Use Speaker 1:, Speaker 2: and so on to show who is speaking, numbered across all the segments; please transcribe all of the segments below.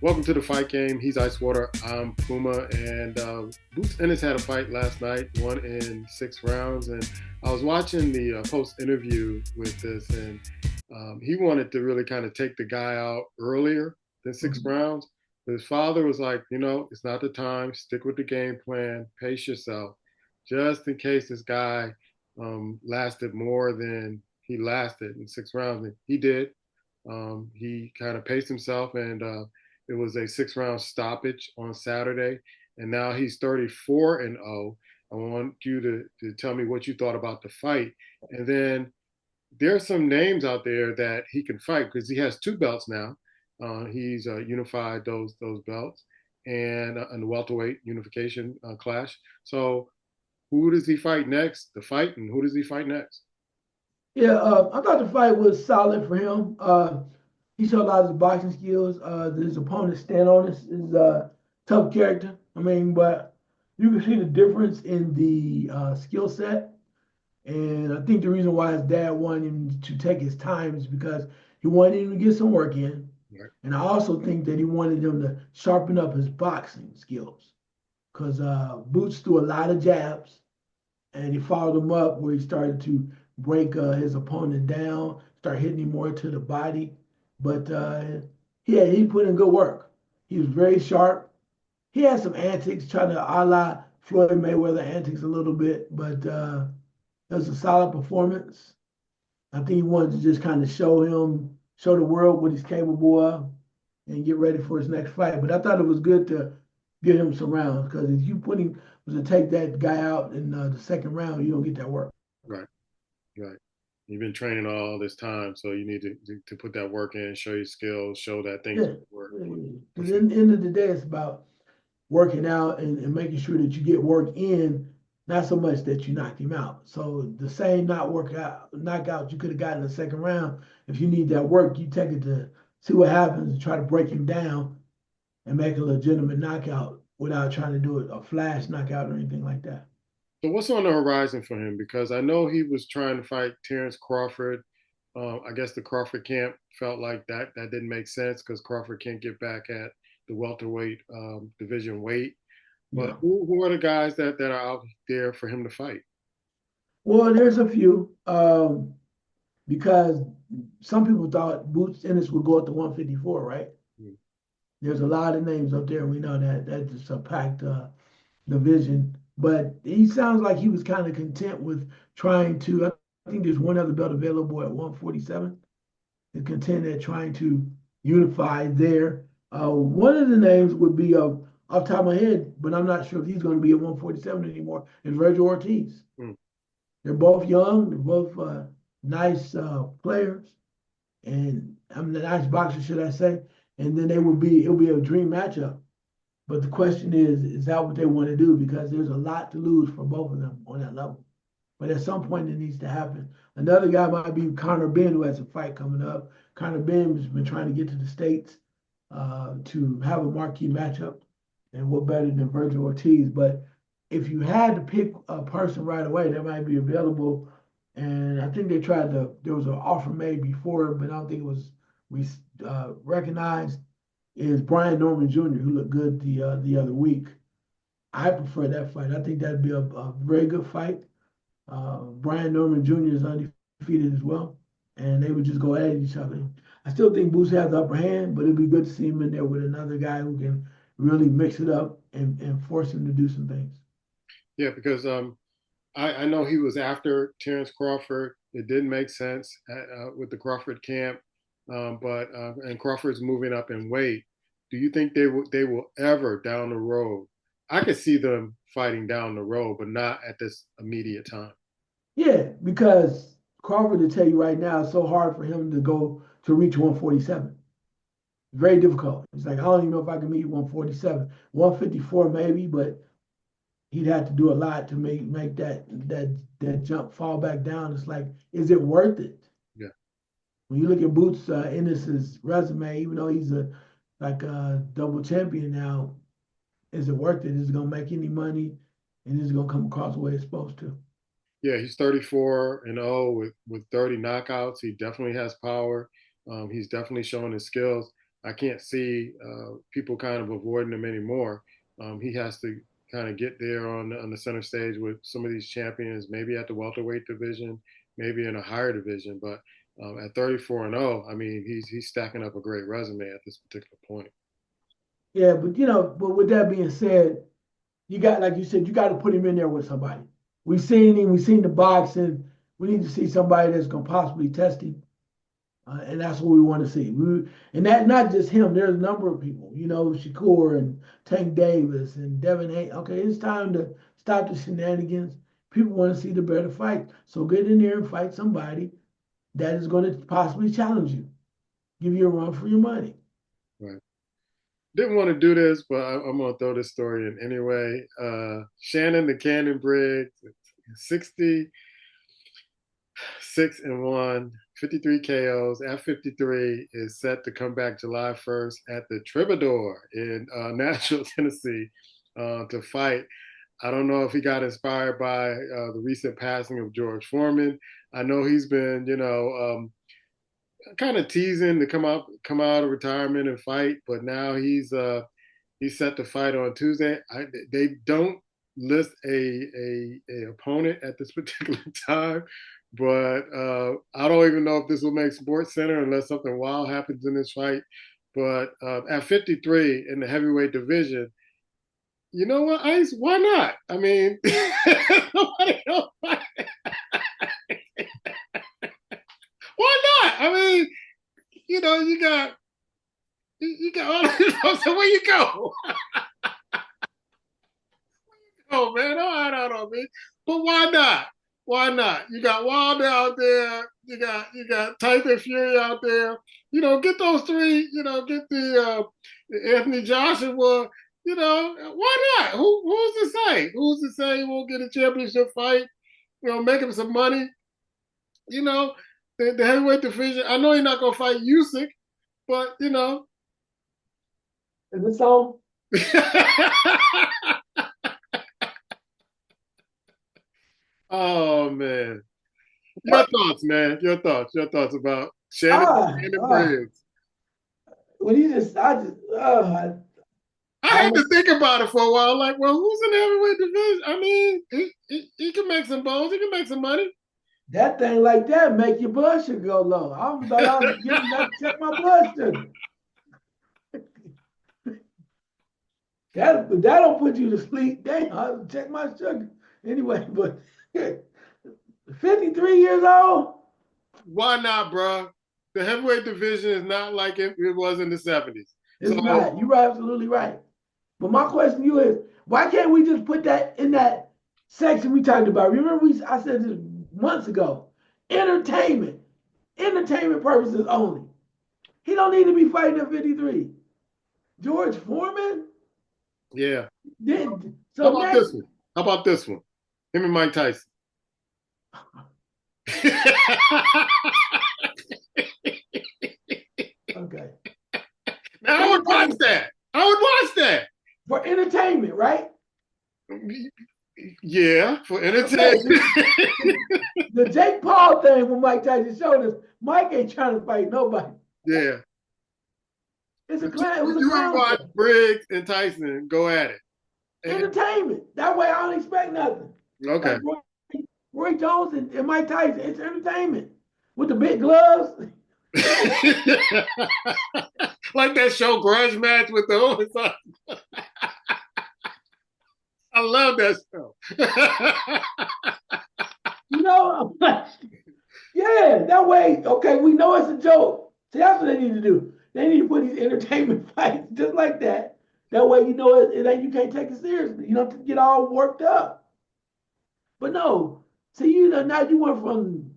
Speaker 1: Welcome to the fight game. He's Icewater, I'm Puma, and Boots Ennis had a fight last night, won in 6 rounds. And I was watching the post interview with this, and he wanted to really kind of take the guy out earlier than six
Speaker 2: Mhm.
Speaker 1: rounds. But his father was like, it's not the time. Stick with the game plan. Pace yourself, just in case this guy lasted more than he lasted in 6 rounds. And he did. He kind of paced himself, and it was a 6 round stoppage on Saturday. And now he's 34-0. I want you to tell me what you thought about the fight. And then there's some names out there that he can fight because he has two belts now. He's unified those belts and the welterweight unification clash. So who does he fight next? The fight, and who does he fight next?
Speaker 2: Yeah, I thought the fight was solid for him. He showed a lot of his boxing skills. His opponent, Stan Onis, is a tough character. I mean, but you can see the difference in the skill set. And I think the reason why his dad wanted him to take his time is because he wanted him to get some work in.
Speaker 1: Right.
Speaker 2: And I also think that he wanted him to sharpen up his boxing skills. Because Boots threw a lot of jabs and he followed him up where he started to break his opponent down, start hitting him more to the body. But he put in good work. He was very sharp. He had some antics, trying to a la Floyd Mayweather antics a little bit, but it was a solid performance. I think he wanted to just kind of show the world what he's capable of, and get ready for his next fight. But I thought it was good to give him some rounds because if you put him was to take that guy out in the second round, you don't get that work.
Speaker 1: Right. Right. You've been training all this time, so you need to put that work in, show your skills, show that things
Speaker 2: Yeah,
Speaker 1: work.
Speaker 2: because in the end of the day, it's about working out and making sure that you get work in, not so much that you knock him out. So the same not workout knockout you could have gotten in the second round, if you need that work, you take it to see what happens and try to break him down and make a legitimate knockout without trying to do it a flash knockout or anything like that.
Speaker 1: So what's on the horizon for him? Because I know he was trying to fight Terrence Crawford. I guess the Crawford camp felt like that didn't make sense because Crawford can't get back at the welterweight division weight. But
Speaker 2: Yeah.
Speaker 1: who are the guys that are out there for him to fight?
Speaker 2: Well, there's a few because some people thought Boots Ennis would go up to 154, right?
Speaker 1: Hmm.
Speaker 2: There's a lot of names up there. We know that that's a packed division, but he sounds like he was kind of content with trying to. I think there's one other belt available at 147. They're content at trying to unify there. One of the names would be off the top of my head, but I'm not sure if he's going to be at 147 anymore. Is Virgil Ortiz.
Speaker 1: Hmm.
Speaker 2: They're both young. They're both nice players, and I'm mean, nice boxers, should I say? And then it'll be a dream matchup. But the question is that what they want to do? Because there's a lot to lose for both of them on that level. But at some point, it needs to happen. Another guy might be Conor Ben, who has a fight coming up. Conor Ben has been trying to get to the States to have a marquee matchup. And what better than Virgil Ortiz? But if you had to pick a person right away that might be available, and I think there was an offer made before, but I don't think it was recognized, is Brian Norman Jr., who looked good the other week. I prefer that fight. I think that'd be a very good fight. Brian Norman Jr. is undefeated as well, and they would just go at each other. I still think Boots has the upper hand, but it'd be good to see him in there with another guy who can really mix it up and force him to do some things.
Speaker 1: Yeah, because I know he was after Terrence Crawford. It didn't make sense with the Crawford camp, but and Crawford's moving up in weight. Do you think they will ever down the road? I could see them fighting down the road, but not at this immediate time.
Speaker 2: Yeah, because Crawford, to tell you right now, it's so hard for him to go to reach 147. Very difficult. It's like I don't even know if I can meet 147, 154 maybe, but he'd have to do a lot to make that jump fall back down. It's like, is it worth it?
Speaker 1: Yeah,
Speaker 2: When you look at Boots Ennis's resume, even though he's a double champion now, is it worth it? Is it gonna make any money? And is it gonna come across the way it's supposed to?
Speaker 1: yeah, he's 34-0 with 30 knockouts. He definitely has power. He's definitely showing his skills. I can't see people kind of avoiding him anymore. He has to kind of get there on the center stage with some of these champions, maybe at the welterweight division, maybe in a higher division. But at 34-0, I mean, he's stacking up a great resume at this particular point.
Speaker 2: Yeah, but but with that being said, you got, like you said, you got to put him in there with somebody. We've seen him, we've seen the boxing. We need to see somebody that's gonna possibly test him, and that's what we want to see. And that not just him. There's a number of people, Shakur and Tank Davis and Devin Haney. Okay, it's time to stop the shenanigans. People want to see the better fight, so get in there and fight somebody that is going to possibly challenge you, give you a run for your money.
Speaker 1: Right. Didn't want to do this, but I'm going to throw this story in anyway. Shannon the Cannon Briggs, 66-1, 53 KOs at 53, is set to come back July 1st at the Troubadour in Nashville, Tennessee, to fight. I don't know if he got inspired by the recent passing of George Foreman. I know he's been, kind of teasing to come out of retirement and fight, but now he's set to fight on Tuesday. They don't list a opponent at this particular time, but I don't even know if this will make Sports Center unless something wild happens in this fight. But at 53 in the heavyweight division, you know what, Ice? Why not? I mean, nobody else. Why not? I mean, you got all this. So where you go? Oh man, I don't know, man. But why not? Why not? You got Wilder out there. You got Tyson Fury out there. Get those three. Get the Anthony Joshua. Why not? Who's to say? Who's to say he won't get a championship fight? Make him some money. The heavyweight division. I know he's not gonna fight Usyk, but
Speaker 2: Is it so?
Speaker 1: Oh man. Your thoughts, man. Your thoughts. Your thoughts about Shannon
Speaker 2: Ah,
Speaker 1: and
Speaker 2: ah.
Speaker 1: Briggs.
Speaker 2: When you just, I just,
Speaker 1: I had to think about it for a while. Like, well, who's in the heavyweight division? I mean, he can make some bones. He can make some money.
Speaker 2: that thing like that make your blood sugar go low. I thought I was getting that to check my blood sugar. That'll put you to sleep. Damn, I'll check my sugar. Anyway, but 53 years old.
Speaker 1: Why not, bro? The heavyweight division is not like it was in the 70s.
Speaker 2: It's not. You're absolutely right. But my question to you is, why can't we just put that in that section we talked about? Remember, I said this months ago. Entertainment purposes only. He don't need to be fighting at 53. George Foreman.
Speaker 1: Yeah.
Speaker 2: So
Speaker 1: How about this one? How about this one? Him and Mike Tyson.
Speaker 2: Okay.
Speaker 1: Now I would watch that. I would watch that.
Speaker 2: For entertainment, right?
Speaker 1: Yeah, for entertainment.
Speaker 2: The Jake Paul thing when Mike Tyson showed us, Mike ain't trying to fight nobody.
Speaker 1: Yeah.
Speaker 2: It's a clown. It was
Speaker 1: you
Speaker 2: a clown.
Speaker 1: Watch Briggs and Tyson go at it.
Speaker 2: Entertainment. That way I don't expect nothing.
Speaker 1: Okay.
Speaker 2: Like Roy Jones and Mike Tyson, it's entertainment. With the big gloves.
Speaker 1: Like that show Grudge Match with the old. I love that show.
Speaker 2: Yeah, that way, okay, we know it's a joke. See, that's what they need to do. They need to put these entertainment fights just like that. That way, it ain't, you can't take it seriously. You don't have to get all worked up. But no, see, now you went from,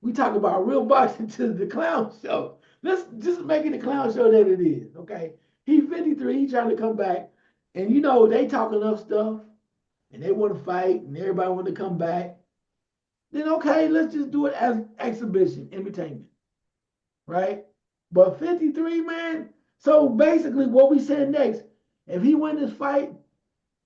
Speaker 2: we talk about real boxing to the clown show. Let's just make it the clown show that it is, okay? He's 53, he's trying to come back. And they talk enough stuff, and they want to fight, and everybody want to come back. Then okay, let's just do it as exhibition, entertainment, right? But 53, man. So basically, what we said next, if he win this fight,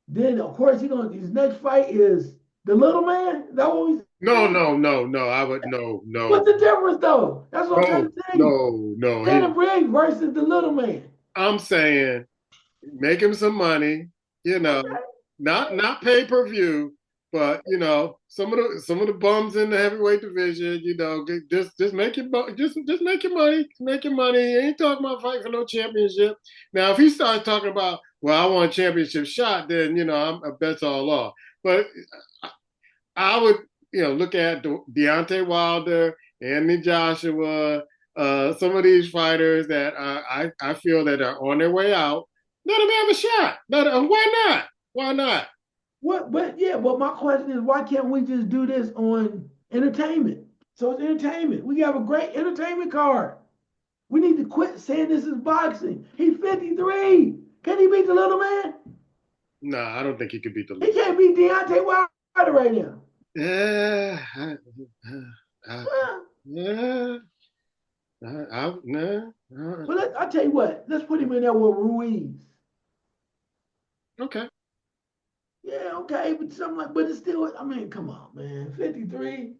Speaker 2: then of course his next fight is the little man. Is that what we
Speaker 1: No, no, no, no. I would no, no,
Speaker 2: What's the difference though? That's what I'm trying
Speaker 1: no,
Speaker 2: to tell you.
Speaker 1: no, no.
Speaker 2: Shannon Briggs versus the little man.
Speaker 1: I'm saying make him some money, you know,
Speaker 2: Okay.
Speaker 1: not pay per view, but some of the bums in the heavyweight division, just make your just make your money. He ain't talking about fighting for no championship. Now, if he starts talking about, well, I want a championship shot, then I bet's all off. But I would, look at Deontay Wilder, Anthony Joshua, some of these fighters that I feel that are on their way out. Let them have a shot. Why not? Why not?
Speaker 2: What? But yeah, but my question is, why can't we just do this on entertainment? So it's entertainment. We have a great entertainment card. We need to quit saying this is boxing. He's 53. Can he beat the little man?
Speaker 1: Nah, I don't think he could beat the
Speaker 2: He
Speaker 1: little.
Speaker 2: can't beat Deontay Wilder right now.
Speaker 1: Yeah,
Speaker 2: Well,
Speaker 1: yeah. Nah,
Speaker 2: I'll tell you what. Let's put him in there with Ruiz.
Speaker 1: okay.
Speaker 2: Yeah, okay, but something like, but it's still. I mean, come on, man. 53.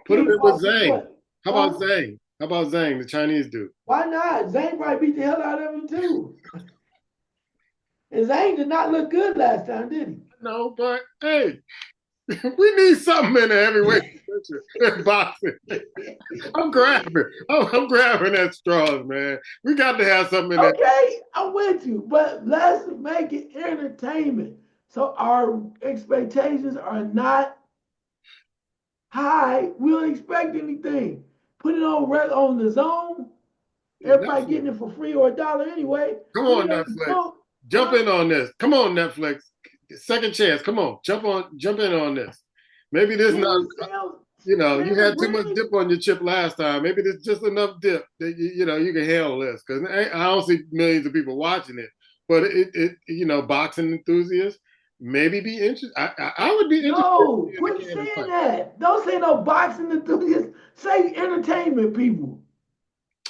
Speaker 1: Put
Speaker 2: He
Speaker 1: him
Speaker 2: ain't
Speaker 1: in with
Speaker 2: fought since
Speaker 1: Zhang.
Speaker 2: what?
Speaker 1: How about
Speaker 2: Huh?
Speaker 1: Zhang? How about Zhang, the Chinese dude?
Speaker 2: Why not? Zane probably beat the hell out of him too. And Zane did not look good last time, did
Speaker 1: No, but hey, we need something in the heavyweight division in boxing.
Speaker 2: he?
Speaker 1: I'm grabbing. I'm grabbing at straws, man. We got to have something in there.
Speaker 2: Okay, I'm with you, but let's make it entertainment. So our expectations are not high. We don't expect anything. Put it on the zone. Everybody
Speaker 1: Netflix.
Speaker 2: getting it for free or a dollar anyway.
Speaker 1: Come
Speaker 2: Put
Speaker 1: on,
Speaker 2: it on the
Speaker 1: Netflix.
Speaker 2: zone.
Speaker 1: Jump
Speaker 2: Huh?
Speaker 1: in on this. Come on, Netflix. Second chance. Come on. Jump in on this. Maybe this not,
Speaker 2: Dude,
Speaker 1: you
Speaker 2: Shannon
Speaker 1: had too much
Speaker 2: Briggs.
Speaker 1: dip on your chip last time. Maybe there's just enough dip that you can handle this. Because I don't see millions of people watching it. But boxing enthusiasts maybe be interested. I would be interested
Speaker 2: No,
Speaker 1: in a
Speaker 2: quit
Speaker 1: Cannon
Speaker 2: saying
Speaker 1: fight.
Speaker 2: that. Don't say no boxing enthusiasts. Say entertainment people.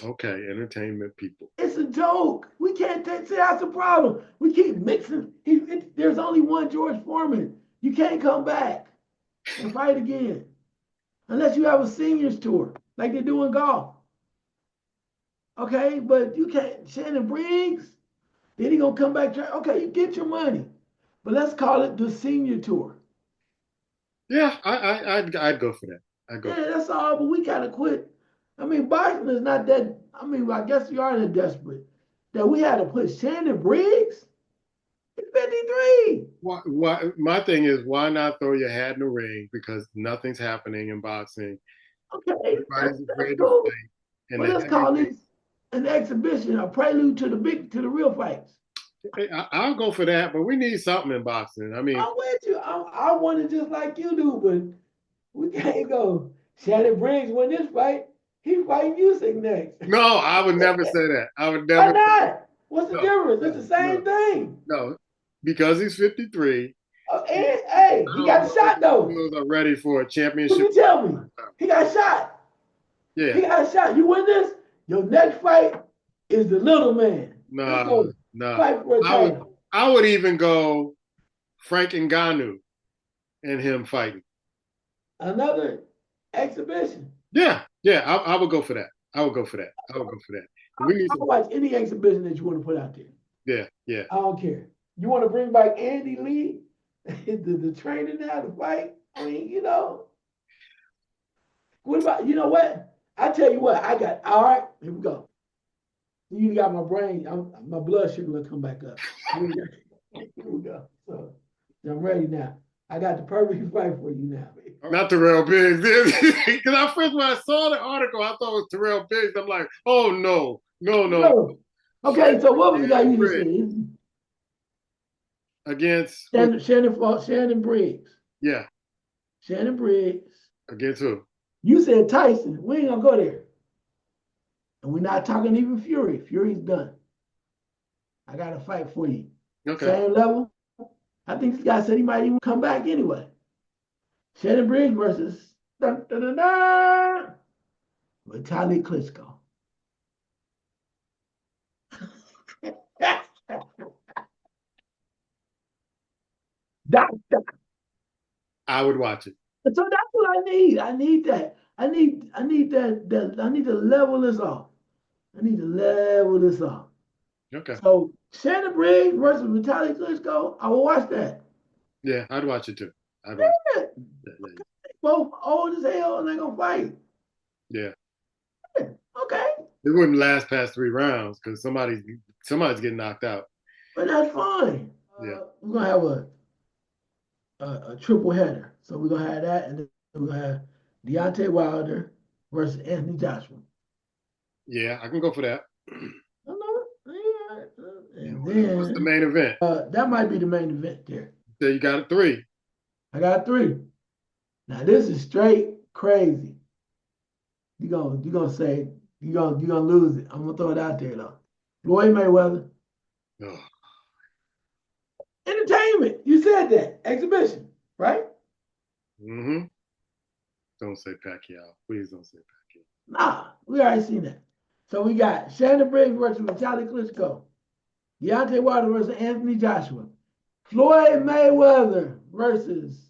Speaker 1: Okay, entertainment people.
Speaker 2: It's a joke. We can't say that's a problem. We keep mixing. There's only one George Foreman. You can't come back and fight again unless you have a seniors tour like they do in golf. Okay, but you can't. Shannon Briggs, then he gonna come back. Okay, you get your money, but let's call it the senior tour.
Speaker 1: Yeah, I'd go for that. I'd go for
Speaker 2: Yeah, that's all. But we gotta quit. I mean, Boston is not that. I mean, I guess we are that desperate that we had to put Shannon Briggs at 53.
Speaker 1: my thing is, why not throw your hat in the ring? Because nothing's happening in boxing.
Speaker 2: Okay,
Speaker 1: Everybody's
Speaker 2: that's
Speaker 1: afraid to
Speaker 2: cool.
Speaker 1: fight. And
Speaker 2: But
Speaker 1: the
Speaker 2: let's call
Speaker 1: heavyweight,
Speaker 2: this an exhibition, a prelude to the real fights.
Speaker 1: I'll go for that, but we need something in boxing. I mean,
Speaker 2: I'm with you. I want it just like you do, but we can't go. Shannon Briggs win this fight. He's fighting Usyk next.
Speaker 1: no, I would never say that. I would
Speaker 2: Why
Speaker 1: never.
Speaker 2: not? What's the
Speaker 1: No,
Speaker 2: difference? It's
Speaker 1: no,
Speaker 2: the same
Speaker 1: no,
Speaker 2: thing.
Speaker 1: no, because he's 53.
Speaker 2: And hey,
Speaker 1: I
Speaker 2: he
Speaker 1: don't
Speaker 2: got
Speaker 1: know
Speaker 2: the
Speaker 1: if
Speaker 2: shot
Speaker 1: his
Speaker 2: though.
Speaker 1: skills are ready for a
Speaker 2: What
Speaker 1: championship
Speaker 2: you
Speaker 1: fight.
Speaker 2: tell me? He got shot. He
Speaker 1: Yeah,
Speaker 2: got a shot. You win this, your next fight is the little man. Let's
Speaker 1: no,
Speaker 2: go
Speaker 1: no.
Speaker 2: fight for a
Speaker 1: I would,
Speaker 2: title.
Speaker 1: I would even go Frank Ngannou and him fighting.
Speaker 2: Another exhibition.
Speaker 1: Yeah, yeah, I would go for that. I would go for that. I would go for that. We need
Speaker 2: I'll
Speaker 1: some.
Speaker 2: watch any exhibition that you want to put out there.
Speaker 1: Yeah, yeah.
Speaker 2: I don't care. You want to bring back Andy Lee, the trainer now to fight? I mean, what about, you know what? I tell you what, I got, all right, here we go. You got my brain, my blood sugar will come back up. Here we go. So I'm ready now. I got the perfect fight for you now, baby.
Speaker 1: Not Terrell Biggs. Because I first when I saw the article, I thought it was Terrell Biggs. I'm like, oh no, no, no, no.
Speaker 2: No. Okay, so what we got
Speaker 1: Shannon
Speaker 2: you to
Speaker 1: Briggs
Speaker 2: say?
Speaker 1: against who?
Speaker 2: Shannon Briggs.
Speaker 1: Yeah,
Speaker 2: Shannon Briggs.
Speaker 1: against who?
Speaker 2: You said Tyson. We ain't gonna go there. And we're not talking even Fury. Fury's done. I got a fight for you.
Speaker 1: Okay.
Speaker 2: Same level. I think this guy said he might even come back anyway. Shannon Briggs versus dun, dun, dun, dun, Vitaly Klitschko.
Speaker 1: I would watch it.
Speaker 2: So that's what I need. I need that. I need that I need to level this off. I need to level this off.
Speaker 1: Okay.
Speaker 2: So Shannon Briggs versus Vitaly Klitschko, I will watch that.
Speaker 1: Yeah, I'd watch it too. I'd watch
Speaker 2: Yeah,
Speaker 1: it. Yeah,
Speaker 2: both old as hell and they gonna fight.
Speaker 1: yeah.
Speaker 2: Yeah, okay,
Speaker 1: It wouldn't last past 3 rounds because somebody's getting knocked out.
Speaker 2: but that's fine.
Speaker 1: Yeah.
Speaker 2: We're gonna have a triple header. So we're gonna have that, and then we're gonna have Deontay Wilder versus Anthony Joshua.
Speaker 1: Yeah, I can go for that.
Speaker 2: I know, yeah,
Speaker 1: Yeah,
Speaker 2: and
Speaker 1: what's the
Speaker 2: then
Speaker 1: main event?
Speaker 2: that might be the main event there.
Speaker 1: So you got a three.
Speaker 2: I got three. Now this is straight crazy. You gonna say you gonna lose it. I'm gonna throw it out there though. Floyd Mayweather,
Speaker 1: Oh,
Speaker 2: entertainment. You said that exhibition, right?
Speaker 1: mm-hmm. Don't say Pacquiao. Please don't say Pacquiao.
Speaker 2: Nah, we already seen that. So we got Shannon Briggs versus Vitaly Klitschko, Deontay Wilder versus Anthony Joshua, Floyd Mayweather versus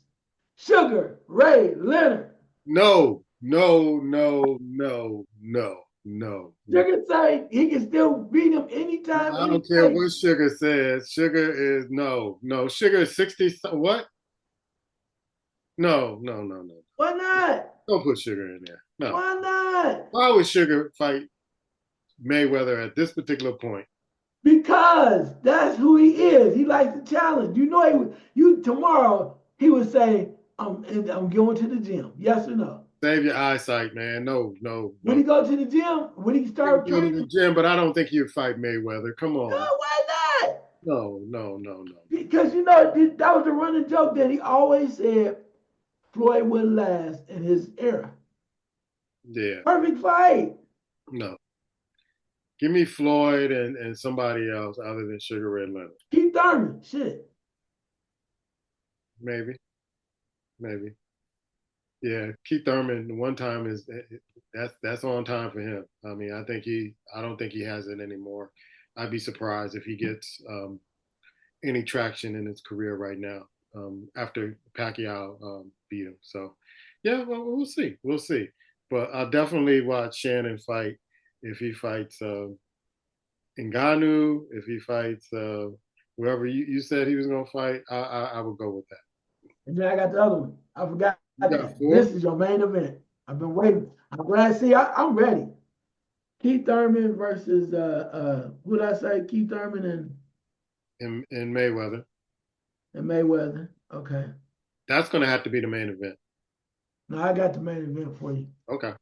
Speaker 2: Sugar Ray Leonard.
Speaker 1: No, no, no, no, no, no, no.
Speaker 2: Sugar say he can still beat him anytime,
Speaker 1: I
Speaker 2: any
Speaker 1: don't care
Speaker 2: place.
Speaker 1: what Sugar says. Sugar is no, no. Sugar is 60. What? No, no, no, no.
Speaker 2: Why not?
Speaker 1: Don't put Sugar in there. No.
Speaker 2: Why not?
Speaker 1: Why would Sugar fight Mayweather at this particular point?
Speaker 2: Because that's who he is. He likes the challenge. You know, you tomorrow he would say, I'm going to the gym. Yes or no?
Speaker 1: Save your eyesight, man. No, no,
Speaker 2: When
Speaker 1: no.
Speaker 2: he go to the gym, when he
Speaker 1: He can
Speaker 2: start
Speaker 1: go to the
Speaker 2: training,
Speaker 1: gym, but I don't think he'd fight Mayweather. Come
Speaker 2: no,
Speaker 1: on.
Speaker 2: why not?
Speaker 1: No, no, no, no.
Speaker 2: Because you know that was a running joke that he always said Floyd would last in his era.
Speaker 1: Yeah,
Speaker 2: Perfect fight.
Speaker 1: no. Give me Floyd and somebody else other than Sugar Ray Leonard.
Speaker 2: Keith Thurman, shit.
Speaker 1: Maybe, maybe. Yeah, Keith Thurman. One time is that's on time for him. I mean, I don't think he has it anymore. I'd be surprised if he gets any traction in his career right now after Pacquiao beat him. So, yeah, well, we'll see. We'll see. But I'll definitely watch Shannon fight if he fights Ngannou, if he fights whoever you said he was going to fight. I would go with that.
Speaker 2: And then I got the other one. I forgot
Speaker 1: You got
Speaker 2: that. This
Speaker 1: four?
Speaker 2: is your main event. I've been waiting. I'm glad. See, I'm ready. Keith Thurman versus who did I say? Keith Thurman
Speaker 1: In Mayweather.
Speaker 2: and Mayweather. Okay.
Speaker 1: That's going to have to be the main event.
Speaker 2: Now I got the main event for you.
Speaker 1: Okay.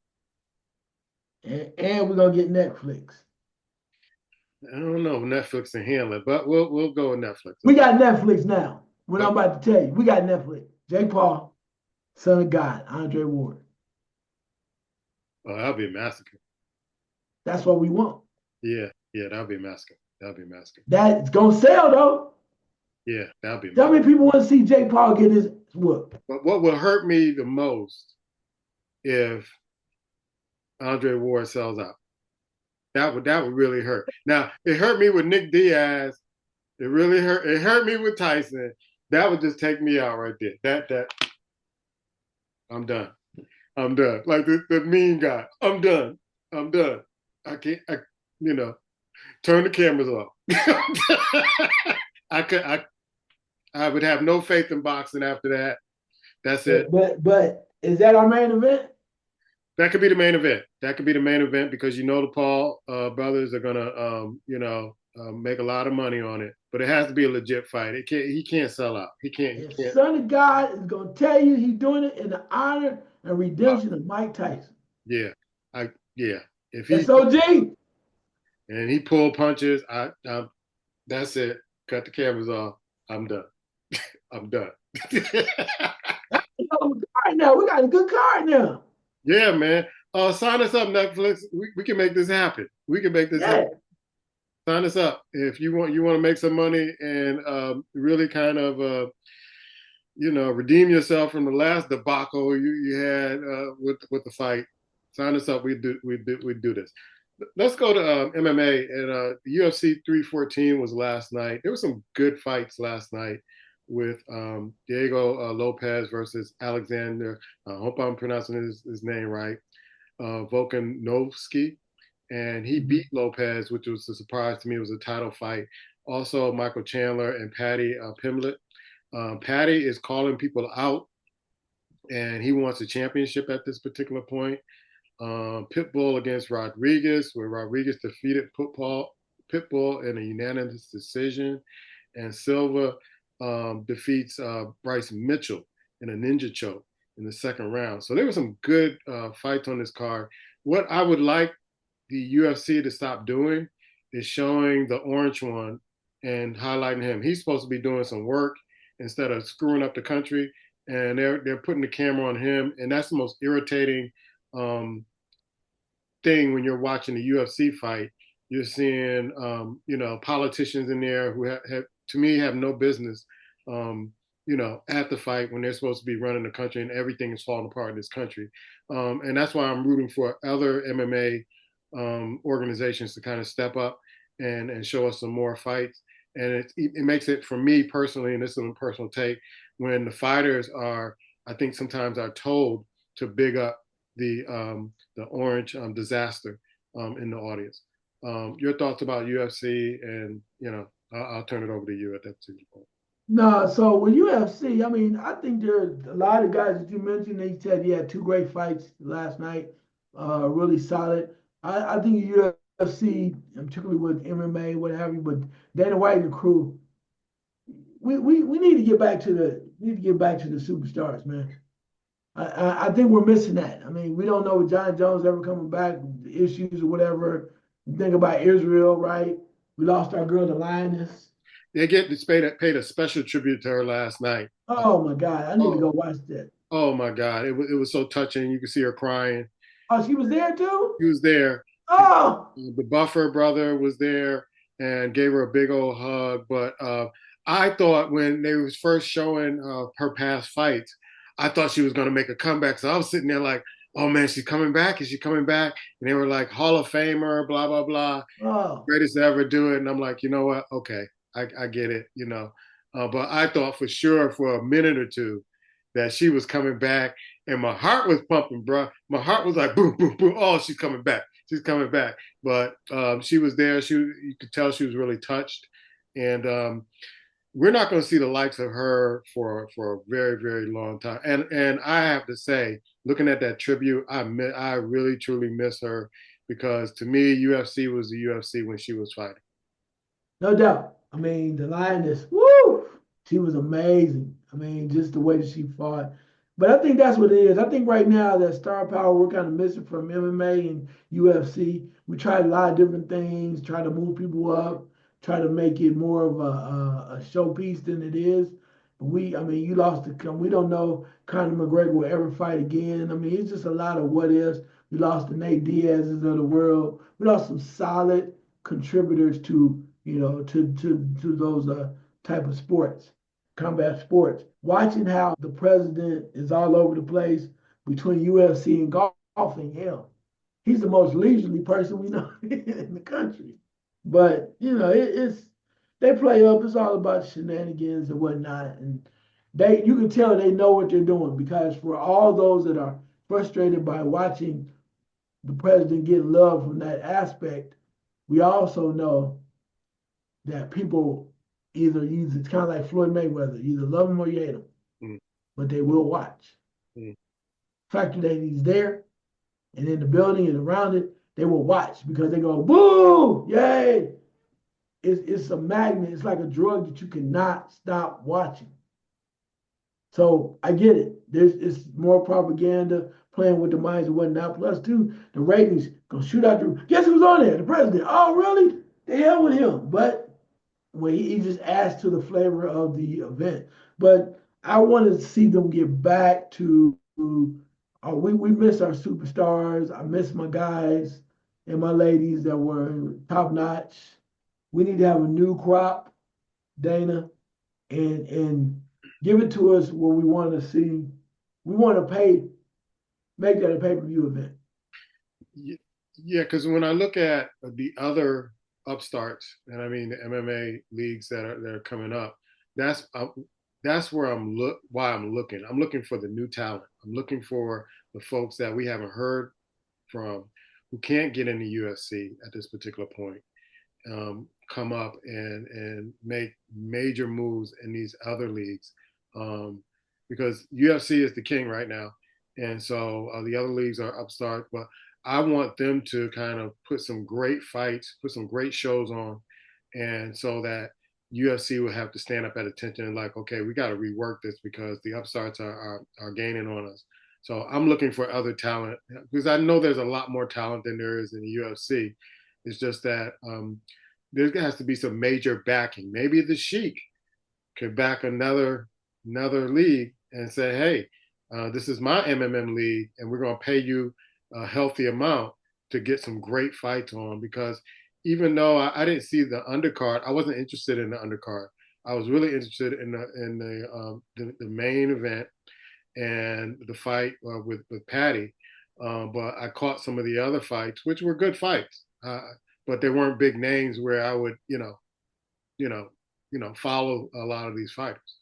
Speaker 2: And we're gonna get Netflix.
Speaker 1: I don't know if Netflix can handle it, but we'll go with Netflix.
Speaker 2: We got Netflix now. What I'm
Speaker 1: Okay.
Speaker 2: about to tell you, we got Netflix. Jake Paul, Son of God, Andre Ward.
Speaker 1: Oh, that'll be a massacre.
Speaker 2: That's what we want.
Speaker 1: Yeah, yeah, that'll be a massacre. That'll be a massacre.
Speaker 2: That's gonna sell though.
Speaker 1: Yeah, that'll be a
Speaker 2: How
Speaker 1: massacre.
Speaker 2: many people want to see Jake Paul get his whoop?
Speaker 1: But what will hurt me the most if Andre Ward sells out? That would really hurt. Now, it hurt me with Nick Diaz. It really hurt. It hurt me with Tyson. That would just take me out right there. That I'm done. I'm done. Like the mean guy. I'm done. I'm done. I can't. You know, turn the cameras off. I could. I would have no faith in boxing after that. That's it.
Speaker 2: But is that our main event?
Speaker 1: That could be the main event. That could be the main event because you know the Paul brothers are gonna, make a lot of money on it. But it has to be a legit fight. It can't. He can't sell out. He can't. He
Speaker 2: And
Speaker 1: can't.
Speaker 2: Son of God is gonna tell you he's doing it in the honor and redemption of Mike Tyson.
Speaker 1: Yeah. Yeah. If he
Speaker 2: SOG.
Speaker 1: and he pull punches, that's it. Cut the cameras off. I'm done. I'm done.
Speaker 2: Card now. We got a good card now.
Speaker 1: Yeah, man. Sign us up, Netflix. We can make this happen. We can make this happen.
Speaker 2: Yeah.
Speaker 1: Sign us up if you want to make some money and really kind of redeem yourself from the last debacle you had with the fight. Sign us up. We do this. Let's go to MMA and UFC 314 was last night. There were some good fights last night. with Diego Lopez versus Alexander. I hope I'm pronouncing his name right. Volkanovski, and he
Speaker 2: Mhm.
Speaker 1: beat Lopez, which was a surprise to me. It was a title fight. Also, Michael Chandler and Patty Pimblett. Patty is calling people out, and he wants a championship at this particular point. Pitbull against Rodriguez, where Rodriguez defeated Pitbull in a unanimous decision, and Silva defeats Bryce Mitchell in a ninja choke in the second round. So there were some good fights on this card. What I would like the UFC to stop doing is showing the orange one and highlighting him. He's supposed to be doing some work instead of screwing up the country, and they're putting the camera on him, and that's the most irritating um, thing when you're watching a UFC fight. You're seeing, politicians in there who have, to me, have no business, um, at the fight when they're supposed to be running the country and everything is falling apart in this country. And that's why I'm rooting for other MMA organizations to kind of step up and show us some more fights. And it makes it, for me personally, and this is a personal take, when the fighters are, I think sometimes are told to big up the orange disaster in the audience. Your thoughts about UFC, and I'll turn it over to you at that particular point.
Speaker 2: No, so with UFC, I mean, I think there are a lot of guys that you mentioned. They said he had two great fights last night, really solid. I think UFC, and particularly with MMA, what have you, but Dana White and the crew, we need to get back to the superstars, man. I think we're missing that. I mean, we don't know if John Jones ever coming back, issues or whatever. You think about Israel, right? We lost our girl, the Lioness.
Speaker 1: They get paid a special tribute to her last night.
Speaker 2: Oh my God, I need to
Speaker 1: Oh,
Speaker 2: go watch that.
Speaker 1: oh my God, it was so touching. You could see her crying.
Speaker 2: Oh, she was there too?
Speaker 1: He was there.
Speaker 2: Oh,
Speaker 1: The Buffer brother was there and gave her a big old hug. But I thought when they was first showing her past fights, I thought she was going to make a comeback. So I was sitting there like, oh man, she's coming back. Is she coming back? And they were like, Hall of Famer, blah, blah, blah,
Speaker 2: oh.
Speaker 1: greatest to ever do it. And I'm like, you know what? Okay, I get it, But I thought for sure for a minute or two that she was coming back. And my heart was pumping, bro. My heart was like, boom, boom, boom. Oh, she's coming back. She's coming back. But she was there. You could tell she was really touched. And we're not going to see the likes of her for a very, very long time. And I have to say, looking at that tribute, I really truly miss her, because to me, UFC was the UFC when she was fighting.
Speaker 2: No doubt. I mean, the lioness, woo, she was amazing. I mean, just the way that she fought. But I think that's what it is. I think right now that star power we're kind of missing from MMA and UFC. We tried a lot of different things, try to move people up, try to make it more of a showpiece than it is. But I mean, you lost the, we don't know Conor McGregor will ever fight again. I mean, it's just a lot of what ifs. We lost the Nate Diaz's of the world. We lost some solid contributors to to those type of sports, combat sports. Watching how the president is all over the place between UFC and golfing, hell, he's the most leisurely person we know in the country. But it's they play up. It's all about shenanigans and whatnot, and you can tell they know what they're doing because for all those that are frustrated by watching the president get love from that aspect, we also know that people either use it's kind of like Floyd Mayweather, either love him or you hate him,
Speaker 1: Mm,
Speaker 2: but they will watch.
Speaker 1: mm,
Speaker 2: Factor that he's there and in the building and around it, they will watch because they go, boo, yay. It's a magnet, it's like a drug that you cannot stop watching. So I get it. It's more propaganda playing with the minds and whatnot. Plus, too, the ratings gonna shoot out the. Guess who's on there? The president. Oh, really? The hell with him. But when he just adds to the flavor of the event. But I want to see them get back to. We miss our superstars. I miss my guys and my ladies that were top notch. We need to have a new crop, Dana, and give it to us what we want to see. We want to make that a pay per view event.
Speaker 1: yeah, because when I look at the other upstarts, and I mean the MMA leagues that are coming up, that's that's where why I'm looking. I'm looking for the new talent. I'm looking for the folks that we haven't heard from, who can't get in the UFC at this particular point, come up and make major moves in these other leagues, because UFC is the king right now, and so the other leagues are upstart. But I want them to kind of put some great fights, put some great shows on, and so that UFC will have to stand up at attention and like, okay, we got to rework this because the upstarts are gaining on us. So I'm looking for other talent because I know there's a lot more talent than there is in the UFC. It's just that there has to be some major backing. Maybe the Sheik could back another league and say, hey, this is my MMM league, and we're going to pay you a healthy amount to get some great fights on. Because even though I didn't see the undercard, I wasn't interested in the undercard. I was really interested in the main event and the fight with Patty. But I caught some of the other fights, which were good fights, but they weren't big names where I would, you know, follow a lot of these fighters.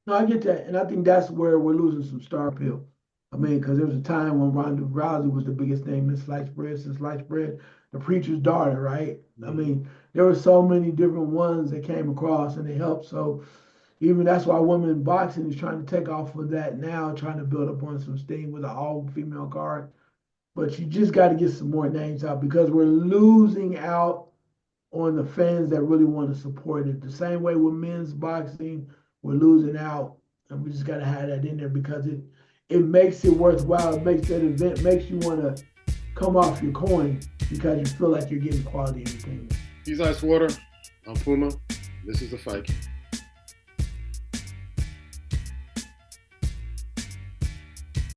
Speaker 2: No, I get that, and I think that's where we're losing some star appeal. I mean, because there was a time when Ronda Rousey was the biggest name in sliced bread, since sliced bread, the preacher's daughter, right? I
Speaker 1: Mm-hmm.
Speaker 2: mean, there were so many different ones that came across and they helped. So even that's why women boxing is trying to take off of that now, trying to build up on some steam with an all female card. But you just got to get some more names out because we're losing out on the fans that really want to support it. The same way with men's boxing, we're losing out, and we just got to have that in there because it makes it worthwhile. It makes that event makes you want to come off your coin because you feel like you're getting quality entertainment.
Speaker 1: He's Icewater. I'm Puma. This is the fight.